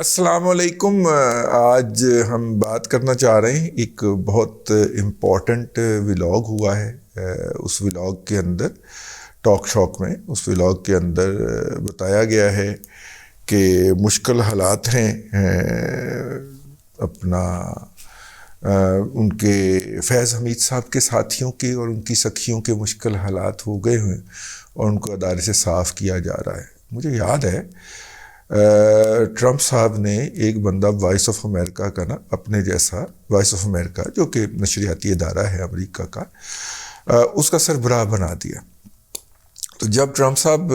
السلام علیکم۔ آج ہم بات کرنا چاہ رہے ہیں، ایک بہت امپورٹنٹ ولاگ ہوا ہے۔ اس ولاگ کے اندر ٹاک شاک میں اس ولاگ کے اندر بتایا گیا ہے کہ مشکل حالات ہیں اپنا ان کے فیض حمید صاحب کے ساتھیوں کے اور ان کی سکھیوں کے مشکل حالات ہو گئے ہیں اور ان کو ادارے سے صاف کیا جا رہا ہے۔ مجھے یاد ہے ٹرمپ صاحب نے ایک بندہ وائس آف امریکہ کا اپنے جیسا، وائس آف امریکہ جو کہ نشریاتی ادارہ ہے امریکہ کا، اس کا سربراہ بنا دیا۔ تو جب ٹرمپ صاحب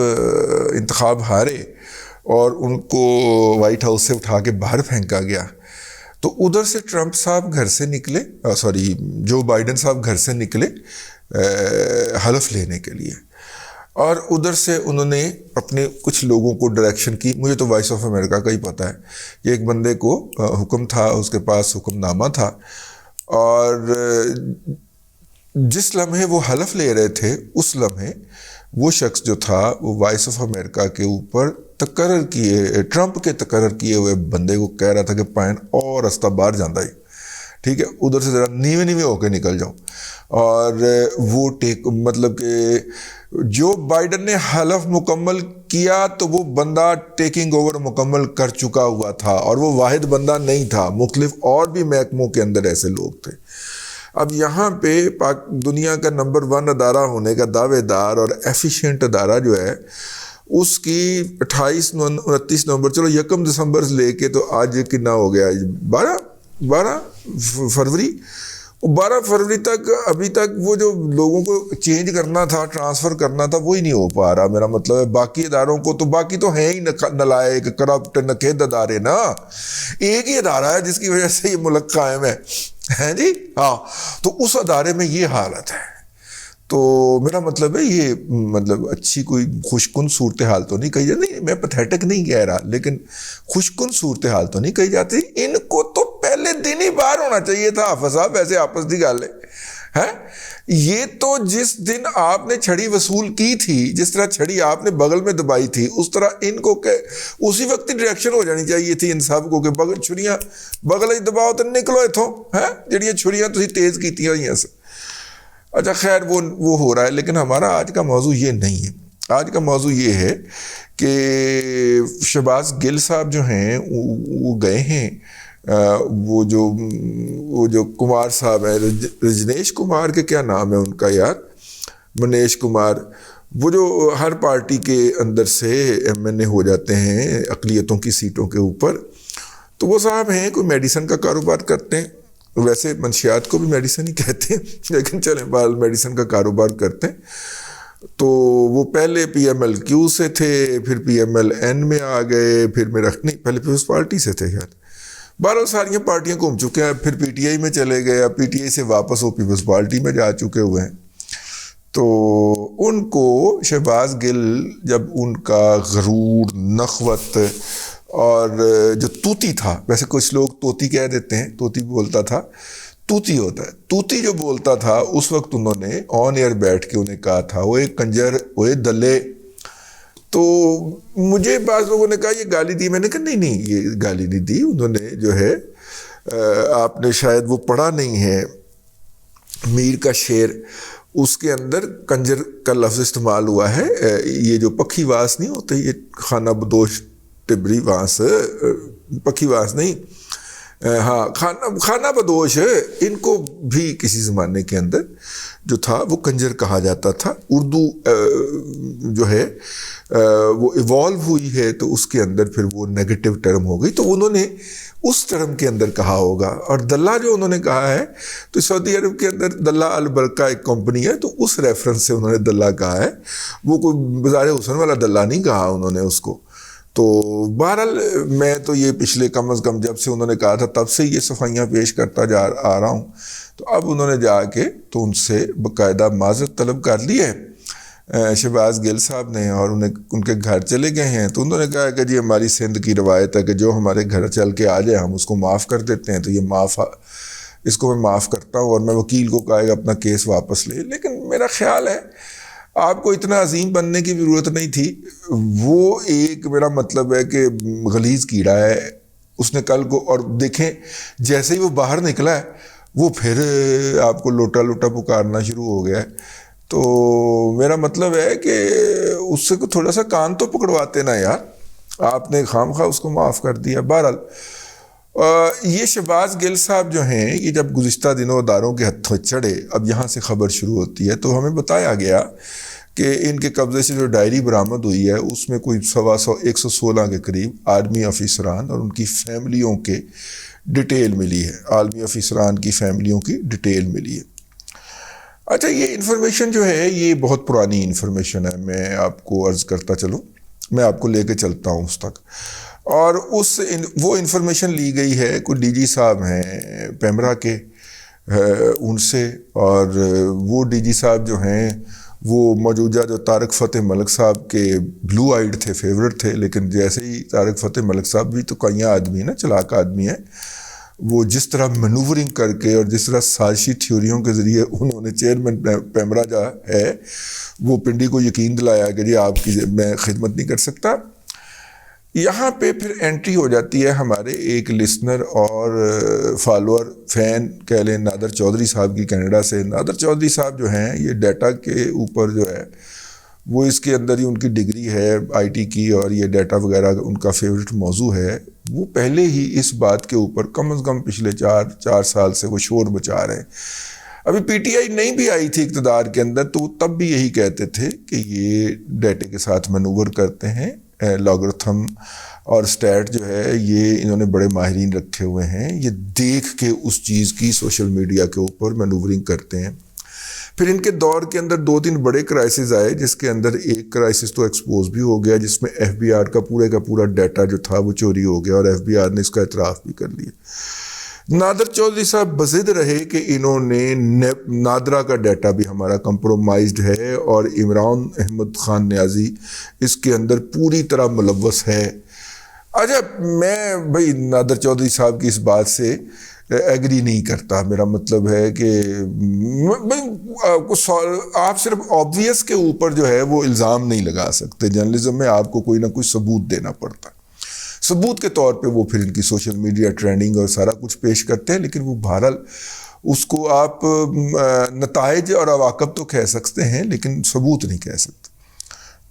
انتخاب ہارے اور ان کو وائٹ ہاؤس سے اٹھا کے باہر پھینکا گیا تو ادھر سے ٹرمپ صاحب گھر سے نکلے، جو بائیڈن صاحب گھر سے نکلے حلف لینے کے لیے، اور ادھر سے انہوں نے اپنے کچھ لوگوں کو ڈائریکشن کی۔ مجھے تو وائس آف امریکہ کا ہی پتہ ہے کہ ایک بندے کو حکم تھا، اس کے پاس حکم نامہ تھا، اور جس لمحے وہ حلف لے رہے تھے اس لمحے وہ شخص جو تھا وہ وائس آف امریکہ کے اوپر ٹرمپ کے تقرر کیے ہوئے بندے کو کہہ رہا تھا کہ پائن اور رستہ باہر جاندہ ہی، ٹھیک ہے، ادھر سے ذرا نیوے ہو کے نکل جاؤ۔ اور وہ مطلب کہ جو بائیڈن نے حلف مکمل کیا تو وہ بندہ ٹیکنگ اوور مکمل کر چکا ہوا تھا، اور وہ واحد بندہ نہیں تھا، مختلف اور بھی محکموں کے اندر ایسے لوگ تھے۔ اب یہاں پہ دنیا کا نمبر 1 ادارہ ہونے کا دعوے دار اور ایفیشینٹ ادارہ جو ہے، اس کی 29 نومبر، چلو 1 دسمبر سے لے کے تو آج کتنا ہو گیا، 12 فروری تک، ابھی تک وہ جو لوگوں کو چینج کرنا تھا، ٹرانسفر کرنا تھا، وہی نہیں ہو پا رہا۔ میرا مطلب ہے باقی اداروں کو تو باقی تو ہیں ہی نلائق، کرپٹ، نکید ادارے نا۔ ایک ہی ادارہ ہے جس کی وجہ سے یہ ملک قائم ہے جی، ہاں، تو اس ادارے میں یہ حالت ہے۔ تو میرا مطلب ہے یہ مطلب اچھی کوئی خوشکن صورتحال تو نہیں کہی جاتی، نہیں میں پیتھیٹک نہیں کہہ رہا، لیکن خوشکن صورتحال تو نہیں کہی جاتی۔ ان کو تو پہلے دن ہی باہر ہونا چاہیے تھا، حافظ صاحب، ایسے آپس کی گل ہے۔ یہ تو جس دن آپ نے چھڑی وصول کی تھی، جس طرح چھڑی آپ نے بغل میں دبائی تھی، اس طرح ان کو اسی وقت ہی ڈائریکشن ہو جانی چاہیے تھی ان سب کو کہ چھڑیاں بغل دباؤ تو نکلو اتوں، جڑیاں چھڑیاں تسی تیز کیتیاں ہوئی سے۔ اچھا خیر، وہ ہو رہا ہے، لیکن ہمارا آج کا موضوع یہ نہیں ہے۔ آج کا موضوع یہ ہے کہ شہباز گل صاحب جو ہیں وہ گئے ہیں، وہ جو کمار صاحب ہیں، رجنیش کمار کے کیا نام ہے ان کا یار، منیش کمار، وہ جو ہر پارٹی کے اندر سے MNA ہو جاتے ہیں اقلیتوں کی سیٹوں کے اوپر، تو وہ صاحب ہیں کوئی میڈیسن کا کاروبار کرتے ہیں، ویسے منشیات کو بھی میڈیسن ہی کہتے ہیں، لیکن چلیں بہرحال میڈیسن کا کاروبار کرتے ہیں۔ تو وہ پہلے PMLQ سے تھے، پھر PMLN میں آ گئے، پھر پہلے پیپلز پارٹی سے تھے شاید، بہرحال ساری پارٹیاں گھوم چکے ہیں، پھر PTI میں چلے گئے، اب PTI سے واپس وہ پیپلز پارٹی میں جا چکے ہوئے ہیں۔ تو ان کو شہباز گل جب ان کا غرور، نخوت اور جو توتی تھا، ویسے کچھ لوگ توتی کہہ دیتے ہیں، توتی بولتا تھا، توتی ہوتا ہے، توتی جو بولتا تھا، اس وقت انہوں نے آن ایئر بیٹھ کے انہیں کہا تھا وہ ایک کنجر، وہ دلے۔ تو مجھے بعض لوگوں نے کہا یہ گالی دی، میں نے کہا نہیں یہ گالی نہیں دی، انہوں نے جو ہے آپ نے شاید وہ پڑھا نہیں ہے میر کا شعر، اس کے اندر کنجر کا لفظ استعمال ہوا ہے۔ یہ جو پکھی واس نہیں ہوتے، یہ خانہ بدوش ٹبری واس، پکھی واس نہیں، ہاں خانہ بدوش، ان کو بھی کسی زمانے کے اندر جو تھا وہ کنجر کہا جاتا تھا۔ اردو جو ہے وہ ایوالو ہوئی ہے تو اس کے اندر پھر وہ نیگیٹو ٹرم ہو گئی، تو انہوں نے اس ٹرم کے اندر کہا ہوگا۔ اور دلہ جو انہوں نے کہا ہے تو سعودی عرب کے اندر دلہ البرکہ ایک کمپنی ہے، تو اس ریفرنس سے انہوں نے دلہ کہا ہے، وہ کوئی بازار حسن والا دلہ نہیں کہا انہوں نے اس کو۔ تو بہرحال میں تو یہ پچھلے کم از کم جب سے انہوں نے کہا تھا تب سے یہ صفائیاں پیش کرتا آ رہا ہوں، تو اب انہوں نے جا کے تو ان سے باقاعدہ معذرت طلب کر لی ہے شہباز گل صاحب نے، اور ان کے گھر چلے گئے ہیں۔ تو انہوں نے کہا کہ جی ہماری سندھ کی روایت ہے کہ جو ہمارے گھر چل کے آ جائے ہم اس کو معاف کر دیتے ہیں، تو یہ اس کو میں معاف کرتا ہوں، اور میں وکیل کو کہا کہ اپنا کیس واپس لے۔ لیکن میرا خیال ہے آپ کو اتنا عظیم بننے کی ضرورت نہیں تھی، وہ ایک میرا مطلب ہے کہ غلیظ کیڑا ہے، اس نے کل کو، اور دیکھیں جیسے ہی وہ باہر نکلا ہے وہ پھر آپ کو لوٹا لوٹا پکارنا شروع ہو گیا ہے. تو میرا مطلب ہے کہ اس سے تھوڑا سا کان تو پکڑواتے نا یار، آپ نے خام خواہ اس کو معاف کر دیا. بہرحال یہ شہباز گل صاحب جو ہیں، یہ جب گزشتہ دنوں اداروں کے ہتھوں چڑھے، اب یہاں سے خبر شروع ہوتی ہے، تو ہمیں بتایا گیا کہ ان کے قبضے سے جو ڈائری برآمد ہوئی ہے اس میں کوئی 116 کے قریب آرمی آفیسران اور ان کی فیملیوں کے ڈیٹیل ملی ہے، عالمی افسران کی فیملیوں کی ڈیٹیل ملی ہے. اچھا، یہ انفارمیشن جو ہے یہ بہت پرانی انفارمیشن ہے، میں آپ کو عرض کرتا چلوں، میں آپ کو لے کے چلتا ہوں اس تک. اور وہ انفارمیشن لی گئی ہے، کوئی ڈی جی صاحب ہیں پیمرا کے ان سے، اور وہ ڈی جی صاحب جو ہیں وہ موجودہ جو طارق فتح ملک صاحب کے بلو آئیڈ تھے، فیورٹ تھے، لیکن جیسے ہی طارق فتح ملک صاحب بھی تو کئیاں آدمی نا، چلاک آدمی ہیں، وہ جس طرح مینوورنگ کر کے اور جس طرح سازشی تھیوریوں کے ذریعے انہوں نے چیئرمین پیمرا جو ہے وہ پنڈی کو یقین دلایا کہ جی آپ کی میں خدمت نہیں کر سکتا. یہاں پہ پھر انٹری ہو جاتی ہے ہمارے ایک لسنر اور فالوور فین کہہ لیں، نادر چودھری صاحب کی، کینیڈا سے. نادر چودھری صاحب جو ہیں یہ ڈیٹا کے اوپر جو ہے وہ اس کے اندر ہی ان کی ڈگری ہے آئی ٹی کی، اور یہ ڈیٹا وغیرہ ان کا فیوریٹ موضوع ہے. وہ پہلے ہی اس بات کے اوپر کم از کم پچھلے چار سال سے وہ شور مچا رہے ہیں. ابھی پی ٹی آئی نہیں بھی آئی تھی اقتدار کے اندر تو وہ تب بھی یہی کہتے تھے کہ یہ ڈیٹے کے ساتھ مینوور کرتے ہیں، لاگرتھم اور سٹیٹ جو ہے یہ انہوں نے بڑے ماہرین رکھے ہوئے ہیں، یہ دیکھ کے اس چیز کی سوشل میڈیا کے اوپر مینوورنگ کرتے ہیں. پھر ان کے دور کے اندر 2-3 بڑے کرائسس آئے، جس کے اندر ایک کرائسس تو ایکسپوز بھی ہو گیا، جس میں ایف بی آر کا پورا ڈیٹا جو تھا وہ چوری ہو گیا، اور ایف بی آر نے اس کا اعتراف بھی کر لیا. نادر چودھری صاحب بضد رہے کہ انہوں نے نادرا کا ڈیٹا بھی ہمارا کمپرومائزڈ ہے، اور عمران احمد خان نیازی اس کے اندر پوری طرح ملوث ہے. اچھا، میں بھائی نادر چودھری صاحب کی اس بات سے ایگری نہیں کرتا. میرا مطلب ہے کہ آپ صرف آبویس کے اوپر جو ہے وہ الزام نہیں لگا سکتے. جرنلزم میں آپ کو کوئی نہ کوئی ثبوت دینا پڑتا ہے. ثبوت کے طور پہ وہ پھر ان کی سوشل میڈیا ٹرینڈنگ اور سارا کچھ پیش کرتے ہیں، لیکن وہ بہرحال اس کو آپ نتائج اور عواقب تو کہہ سکتے ہیں لیکن ثبوت نہیں کہہ سکتے.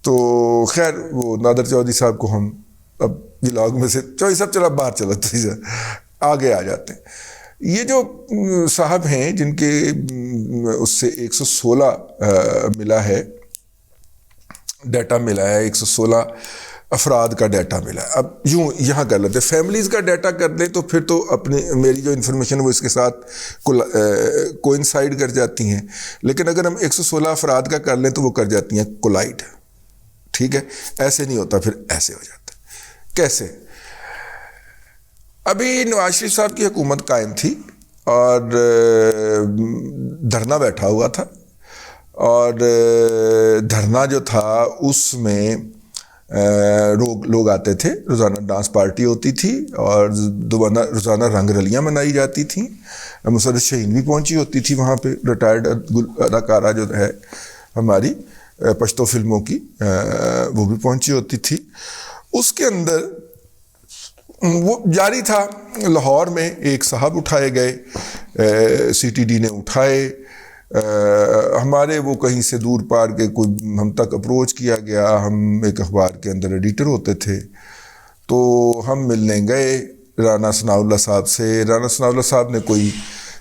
تو خیر، وہ نادر چودھری صاحب کو ہم اب ولاگ میں سے چودھری صاحب چلا باہر چلتے آگے آ جاتے ہیں. یہ جو صاحب ہیں جن کے اس سے 116 ملا ہے، ڈیٹا ملا ہے، 116 افراد کا ڈیٹا ملا ہے. اب یوں یہاں کر لیتے ہیں، فیملیز کا ڈیٹا کر لیں تو پھر تو اپنی میری جو انفارمیشن وہ اس کے ساتھ کوئنسائڈ کر جاتی ہیں، لیکن اگر ہم 116 افراد کا کر لیں تو وہ کر جاتی ہیں کولائڈ. ٹھیک ہے، ایسے نہیں ہوتا، پھر ایسے ہو جاتا. کیسے؟ ابھی نواز شریف صاحب کی حکومت قائم تھی اور دھرنا بیٹھا ہوا تھا، اور دھرنا جو تھا اس میں لوگ آتے تھے، روزانہ ڈانس پارٹی ہوتی تھی اور روزانہ رنگ رلیاں منائی جاتی تھیں. مسرت شہین بھی پہنچی ہوتی تھی وہاں پہ، ریٹائرڈ اداکارہ جو ہے ہماری پشتو فلموں کی، وہ بھی پہنچی ہوتی تھی. اس کے اندر وہ جاری تھا. لاہور میں ایک صاحب اٹھائے گئے، سی ٹی ڈی نے اٹھائے، ہمارے وہ کہیں سے دور پار کے کوئی ہم تک اپروچ کیا گیا. ہم ایک اخبار کے اندر ایڈیٹر ہوتے تھے، تو ہم ملنے گئے رانا ثناء اللہ صاحب سے. رانا ثناء اللہ صاحب نے کوئی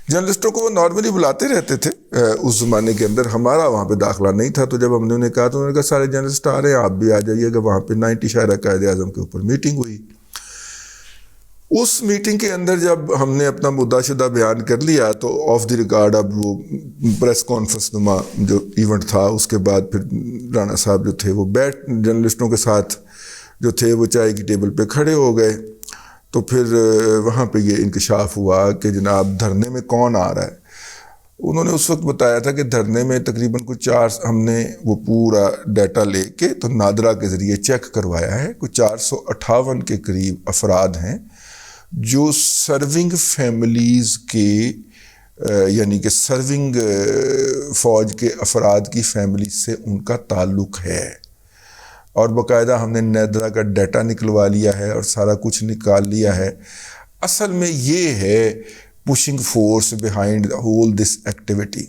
جرنلسٹوں کو وہ نارملی بلاتے رہتے تھے اس زمانے کے اندر، ہمارا وہاں پہ داخلہ نہیں تھا. تو جب ہم نے انہیں کہا تو انہوں نے کہا سارے جرنلسٹ آ رہے ہیں، آپ بھی آ جائیے گا. وہاں پہ 90 شاعرہ قائد اعظم کے اوپر میٹنگ ہوئی. اس میٹنگ کے اندر جب ہم نے اپنا مدعا شدہ بیان کر لیا تو آف دی ریکارڈ اب وہ پریس کانفرنس نما جو ایونٹ تھا، اس کے بعد پھر رانا صاحب جو تھے وہ جرنلسٹوں کے ساتھ جو تھے وہ چائے کی ٹیبل پہ کھڑے ہو گئے. تو پھر وہاں پہ یہ انکشاف ہوا کہ جناب دھرنے میں کون آ رہا ہے. انہوں نے اس وقت بتایا تھا کہ دھرنے میں تقریباً کچھ 4، ہم نے وہ پورا ڈیٹا لے کے تو نادرا کے ذریعے چیک کروایا ہے، کچھ 458 کے قریب افراد ہیں جو سرونگ فیملیز کے یعنی کہ سرونگ فوج کے افراد کی فیملی سے ان کا تعلق ہے. اور باقاعدہ ہم نے نادرا کا ڈیٹا نکلوا لیا ہے اور سارا کچھ نکال لیا ہے. اصل میں یہ ہے pushing force behind whole this activity.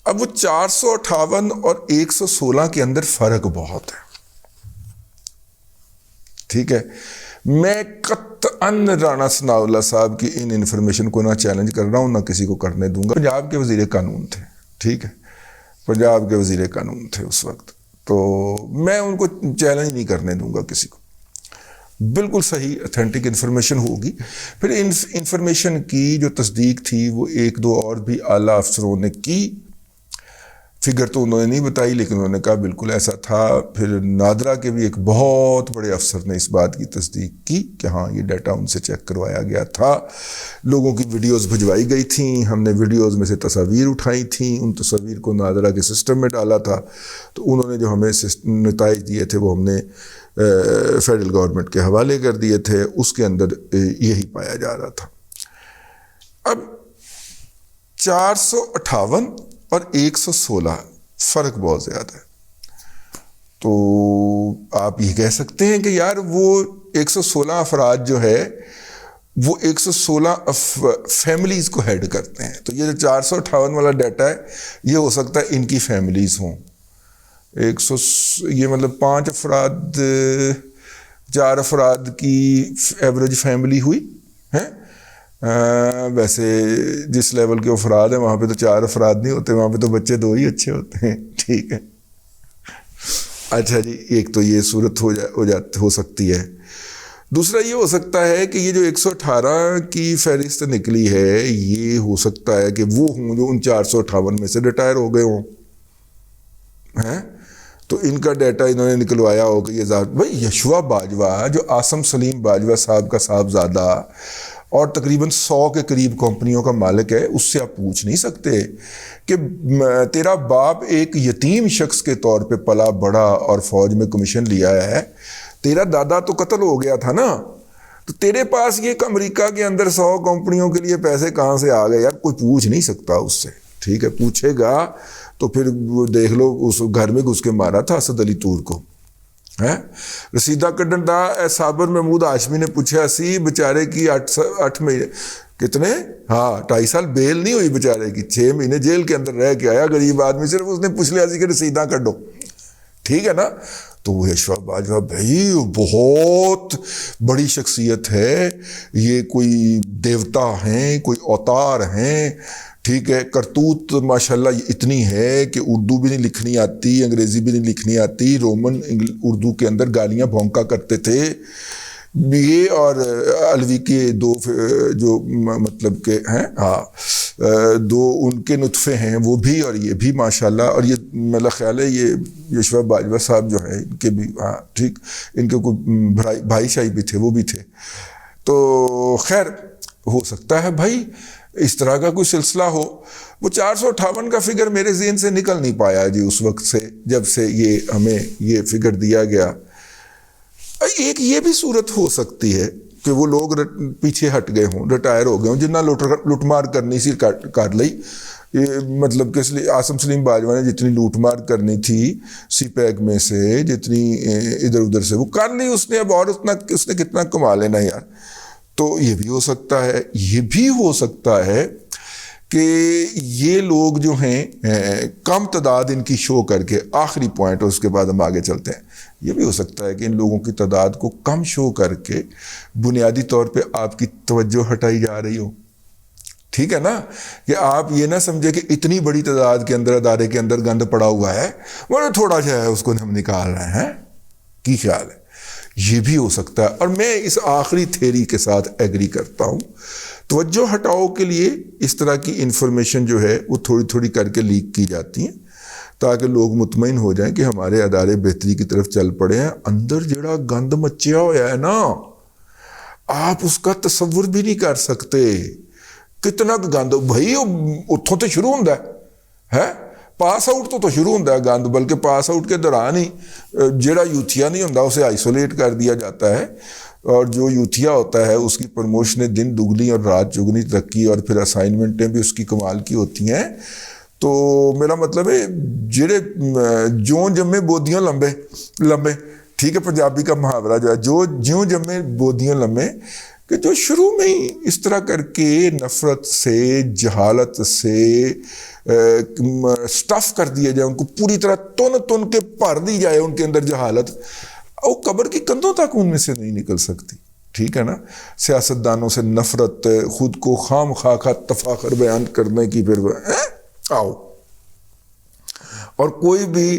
اب وہ 458 اور 116 کے اندر فرق بہت ہے. ٹھیک ہے, میں قطعاً رانا ثناء اللہ صاحب کی ان انفارمیشن کو نہ چیلنج کر رہا ہوں, نہ کسی کو کرنے دوں گا. پنجاب کے وزیر قانون تھے, ٹھیک ہے, پنجاب کے وزیر قانون تھے اس وقت, تو میں ان کو چیلنج نہیں کرنے دوں گا کسی کو. بالکل صحیح اتھینٹک انفارمیشن ہوگی. پھر انفارمیشن کی جو تصدیق تھی وہ ایک دو اور بھی اعلیٰ افسروں نے کی. فگر تو انہوں نے نہیں بتائی لیکن انہوں نے کہا بالکل ایسا تھا. پھر نادرا کے بھی ایک بہت بڑے افسر نے اس بات کی تصدیق کی کہ ہاں یہ ڈیٹا ان سے چیک کروایا گیا تھا. لوگوں کی ویڈیوز بھجوائی گئی تھیں, ہم نے ویڈیوز میں سے تصاویر اٹھائی تھیں, ان تصاویر کو نادرا کے سسٹم میں ڈالا تھا. تو انہوں نے جو ہمیں نتائج دیے تھے وہ ہم نے فیڈرل گورنمنٹ کے حوالے کر دیے تھے. اس کے اندر یہی پایا جا رہا تھا. اب 458 اور 116 فرق بہت زیادہ ہے. تو آپ یہ کہہ سکتے ہیں کہ یار وہ 116 افراد جو ہے وہ 116 فیملیز کو ہیڈ کرتے ہیں. تو یہ جو 458 والا ڈیٹا ہے یہ ہو سکتا ہے ان کی فیملیز ہوں. یہ مطلب 5 افراد 4 افراد کی ایوریج فیملی ہوئی ہے. ویسے جس لیول کے افراد ہیں وہاں پہ تو 4 افراد نہیں ہوتے, وہاں پہ تو بچے 2 ہی اچھے ہوتے ہیں. ٹھیک ہے, اچھا جی, ایک تو یہ صورت ہو سکتی ہے. دوسرا یہ ہو سکتا ہے کہ یہ جو 118 کی فہرست نکلی ہے یہ ہو سکتا ہے کہ وہ ہوں جو ان 458 میں سے ریٹائر ہو گئے ہوں ہیں. تو ان کا ڈیٹا انہوں نے نکلوایا ہو کہ یہ ذات بھائی یشوا باجوہ جو عاصم سلیم باجوہ صاحب کا صاحبزادہ اور تقریباً 100 کے قریب کمپنیوں کا مالک ہے, اس سے آپ پوچھ نہیں سکتے کہ تیرا باپ ایک یتیم شخص کے طور پہ پلا بڑا اور فوج میں کمیشن لیا ہے, تیرا دادا تو قتل ہو گیا تھا نا, تو تیرے پاس یہ امریکہ کے اندر 100 کمپنیوں کے لیے پیسے کہاں سے آ گئے. یار کوئی پوچھ نہیں سکتا اس سے. ٹھیک ہے, پوچھے گا تو پھر وہ دیکھ لو اس گھر میں گھس کے مارا تھا اسد علی طور کو. رسیدہ کڈن دا صابر محمود ہاشمی نے پوچھا سی بیچارے کی 8 مہینے کتنے 2.5 سال بیل نہیں ہوئی بیچارے کی, 6 مہینے جیل کے اندر رہ کے آیا غریب آدمی. صرف اس نے پوچھ لیا سی کہ رسیدہ کڈو. ٹھیک ہے نا. تو وہ یشوا باجوہ بھائی بہت بڑی شخصیت ہے, یہ کوئی دیوتا ہیں, کوئی اوتار ہیں. ٹھیک ہے, کرتوت ماشاءاللہ اتنی ہے کہ اردو بھی نہیں لکھنی آتی, انگریزی بھی نہیں لکھنی آتی. رومن اردو کے اندر گالیاں بھونکا کرتے تھے یہ, اور علوی کے 2 جو مطلب کہ ہیں 2 ان کے نطفے ہیں وہ بھی, اور یہ بھی ماشاءاللہ. اور یہ میرا خیال ہے یہ یشوا باجوہ صاحب جو ہے ان کے بھی ٹھیک, ان کے کوئی بھائی شاہی بھی تھے, وہ بھی تھے. تو خیر ہو سکتا ہے بھائی اس طرح کا کوئی سلسلہ ہو. وہ 458 کا فگر میرے ذہن سے نکل نہیں پایا جی اس وقت سے جب سے یہ ہمیں یہ فگر دیا گیا. ایک یہ بھی صورت ہو سکتی ہے کہ وہ لوگ پیچھے ہٹ گئے ہوں, ریٹائر ہو گئے ہوں, جنہ لوٹ مار کرنی سی کر لی. مطلب کہ اس لیے عاصم سلیم باجوہ نے جتنی لوٹ مار کرنی تھی سی پیک میں سے, جتنی ادھر ادھر سے وہ کر لی اس نے. اب اور اس نے کتنا کما لینا یار. تو یہ بھی ہو سکتا ہے. یہ بھی ہو سکتا ہے کہ یہ لوگ جو ہیں کم تعداد ان کی شو کر کے, آخری پوائنٹ اس کے بعد ہم آگے چلتے ہیں, یہ بھی ہو سکتا ہے کہ ان لوگوں کی تعداد کو کم شو کر کے بنیادی طور پہ آپ کی توجہ ہٹائی جا رہی ہو. ٹھیک ہے نا, کہ آپ یہ نہ سمجھے کہ اتنی بڑی تعداد کے اندر ادارے کے اندر گند پڑا ہوا ہے, وہ تھوڑا سا ہے اس کو ہم نکال رہے ہیں. کی خیال ہے؟ یہ بھی ہو سکتا ہے. اور میں اس آخری تھیری کے ساتھ ایگری کرتا ہوں. توجہ ہٹاؤ کے لیے اس طرح کی انفارمیشن جو ہے وہ تھوڑی تھوڑی کر کے لیک کی جاتی ہیں تاکہ لوگ مطمئن ہو جائیں کہ ہمارے ادارے بہتری کی طرف چل پڑے ہیں. اندر جڑا گند مچیا ہوا ہے نا, آپ اس کا تصور بھی نہیں کر سکتے. کتنا گند بھائی اتوں تو شروع ہوتا ہے, پاس آؤٹ تو شروع ہوتا ہے گند, بلکہ پاس آؤٹ کے دوران ہی جڑا یوتھیا نہیں ہوتا اسے آئسولیٹ کر دیا جاتا ہے, اور جو یوتھیا ہوتا ہے اس کی پروموشنیں دن دگنی اور رات چگنی ترقی, اور پھر اسائنمنٹیں بھی اس کی کمال کی ہوتی ہیں. تو میرا مطلب ہے جڑے جوں جمے بودیاں لمبے ٹھیک ہے، پنجابی کا محاورہ جو ہے جوں جمے بودیاں لمبے، کہ جو شروع میں ہی اس طرح کر کے نفرت سے، جہالت سے سٹف کر دیا جائے، ان کو پوری طرح تن کے بھر دی جائے ان کے اندر جہالت، وہ قبر کی کندھوں تک ان میں سے نہیں نکل سکتی. ٹھیک ہے نا. سیاستدانوں سے نفرت، خود کو خام خواہ تفاخر بیان کرنے کی، پھر آؤ. اور کوئی بھی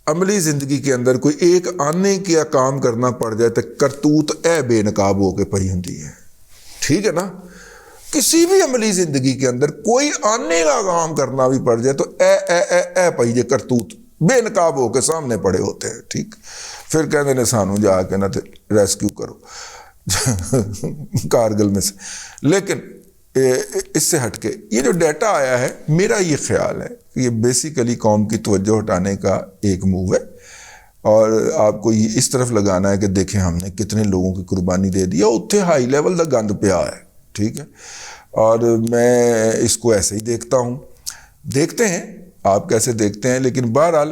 عملی زندگی کے اندر کوئی ایک آنے کیا کام کرنا پڑ جائے تو کرتوت بے نقاب ہو کے پئی ہوتی ہے. ٹھیک ہے نا. کسی بھی عملی زندگی کے اندر کوئی آنے کا کام کرنا بھی پڑ جائے تو پئی جے کرتوت بے نقاب ہو کے سامنے پڑے ہوتے ہیں. ٹھیک. پھر کہتے ہیں سانو جا کے نہ ریسکیو کرو کارگل میں سے. لیکن اس سے ہٹ کے یہ جو ڈیٹا آیا ہے، میرا یہ خیال ہے کہ یہ بیسیکلی قوم کی توجہ ہٹانے کا ایک موو ہے، اور آپ کو یہ اس طرف لگانا ہے کہ دیکھیں ہم نے کتنے لوگوں کی قربانی دے دی، اتنے ہائی لیول دا گند پیا ہے. ٹھیک ہے. اور میں اس کو ایسے ہی دیکھتا ہوں. دیکھتے ہیں آپ کیسے دیکھتے ہیں، لیکن بہرحال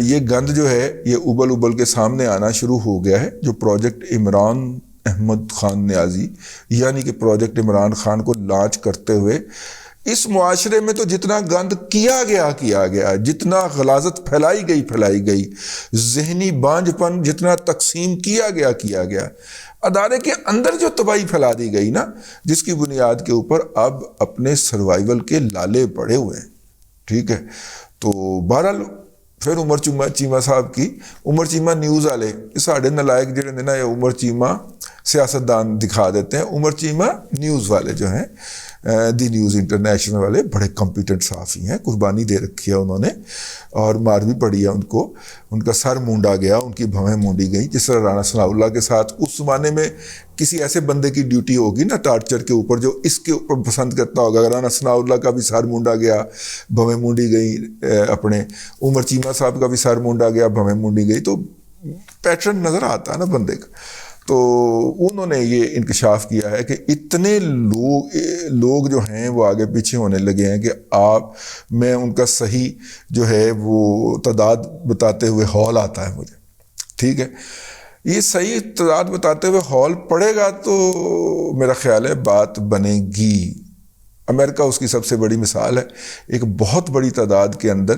یہ گند جو ہے یہ ابل کے سامنے آنا شروع ہو گیا ہے. جو پروجیکٹ عمران احمد خان نیازی، یعنی کہ پروجیکٹ عمران خان کو لانچ کرتے ہوئے اس معاشرے میں تو جتنا گند کیا گیا، جتنا غلاظت پھیلائی گئی، ذہنی بانجھ پن جتنا تقسیم کیا گیا، ادارے کے اندر جو تباہی پھیلا دی گئی نا، جس کی بنیاد کے اوپر اب اپنے سروائیول کے لالے پڑے ہوئے ہیں. ٹھیک ہے. تو بہرحال پھر عمر چیمہ صاحب کی، عمر چیمہ نیوز والے ساڑھے نلائق جڑے نے نا، یہ عمر چیمہ سیاستدان دکھا دیتے ہیں، عمر چیمہ نیوز والے جو ہیں، دی نیوز انٹرنیشنل والے بڑے کمپیٹنٹ صحافی ہیں، قربانی دے رکھی ہے انہوں نے، اور مار بھی پڑی ہے ان کو، ان کا سر مونڈا گیا، ان کی بھویں مونڈی گئی. جس طرح رانا ثناء اللہ کے ساتھ اس زمانے میں کسی ایسے بندے کی ڈیوٹی ہوگی نا ٹارچر کے اوپر جو اس کے اوپر پسند کرتا ہوگا، رانا ثناء اللہ کا بھی سر مونڈا گیا، بھویں مونڈی گئی، اپنے عمر چیمہ صاحب کا بھی سر مونڈا گیا، بھویں مونڈی گئی، تو پیٹرن نظر آتا ہے نا بندے کا. تو انہوں نے یہ انکشاف کیا ہے کہ اتنے لوگ جو ہیں وہ آگے پیچھے ہونے لگے ہیں کہ میں ان کا صحیح جو ہے وہ تعداد بتاتے ہوئے ہال آتا ہے مجھے. ٹھیک ہے. یہ صحیح تعداد بتاتے ہوئے ہال پڑے گا تو میرا خیال ہے بات بنے گی. امریکہ اس کی سب سے بڑی مثال ہے. ایک بہت بڑی تعداد کے اندر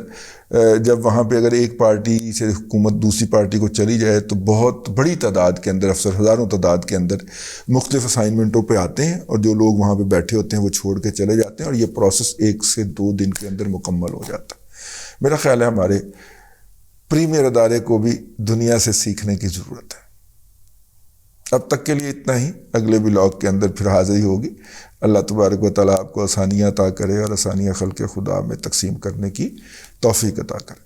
جب وہاں پہ اگر ایک پارٹی سے حکومت دوسری پارٹی کو چلی جائے تو بہت بڑی تعداد کے اندر افسر، ہزاروں تعداد کے اندر مختلف اسائنمنٹوں پہ آتے ہیں، اور جو لوگ وہاں پہ بیٹھے ہوتے ہیں وہ چھوڑ کے چلے جاتے ہیں، اور یہ پروسیس 1 سے 2 دن کے اندر مکمل ہو جاتا ہے. میرا خیال ہے ہمارے پریمیئر ادارے کو بھی دنیا سے سیکھنے کی ضرورت ہے. اب تک کے لیے اتنا ہی. اگلے بلاگ کے اندر پھر حاضری ہوگی. اللہ تبارک و تعالیٰ آپ کو آسانیاں عطا کرے اور آسانیاں خلق خدا میں تقسیم کرنے کی توفیق عطا کرے.